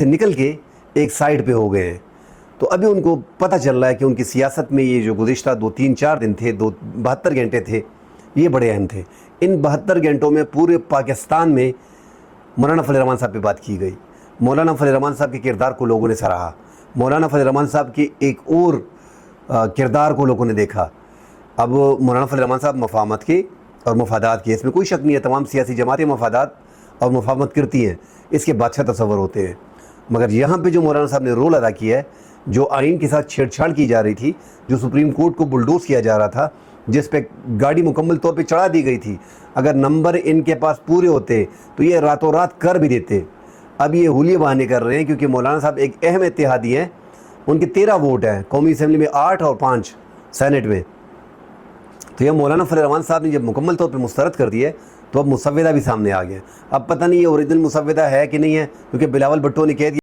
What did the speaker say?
سے نکل کے ایک سائڈ پہ ہو گئے ہیں۔ تو ابھی ان کو پتہ چل رہا ہے کہ ان کی سیاست میں یہ جو گزشتہ 2-3-4 دن تھے، 72 گھنٹے تھے، یہ بڑے اہم تھے۔ ان 72 گھنٹوں میں پورے پاکستان میں مولانا فضل الرحمان صاحب پہ بات کی گئی۔ مولانا فضل الرحمان صاحب کے کردار کو لوگوں نے سراہا۔ مولانا فضل الرحمان صاحب کے ایک اور کردار کو لوگوں نے دیکھا۔ اب مولانا فضل الرحمان صاحب مفاہمت کے اور مفادات کے، اس میں کوئی شک نہیں ہے، تمام سیاسی جماعتیں مفادات اور مفاہمت کرتی ہیں، اس کے بادشاہ تصور ہوتے ہیں، مگر یہاں پہ جو مولانا صاحب نے رول ادا کیا ہے، جو آئین کے ساتھ چھیڑ چھاڑ کی جا رہی تھی، جو سپریم کورٹ کو بلڈوز کیا جا رہا تھا، جس پہ گاڑی مکمل طور پہ چڑھا دی گئی تھی، اگر نمبر ان کے پاس پورے ہوتے تو یہ راتوں رات کر بھی دیتے۔ اب یہ حلیے بہانے کر رہے ہیں کیونکہ مولانا صاحب ایک اہم اتحادی ہیں، ان کے 13 ووٹ ہیں، قومی اسمبلی میں 8 اور 5 سینٹ میں۔ تو یہ مولانا فضل الرحمان صاحب نے جب مکمل طور پہ مسترد کر دیا تو اب مسودہ بھی سامنے آ گیا۔ اب پتہ نہیں یہ اوریجنل مسودہ ہے کہ نہیں ہے، کیونکہ بلاول بھٹو نے کہہ دیا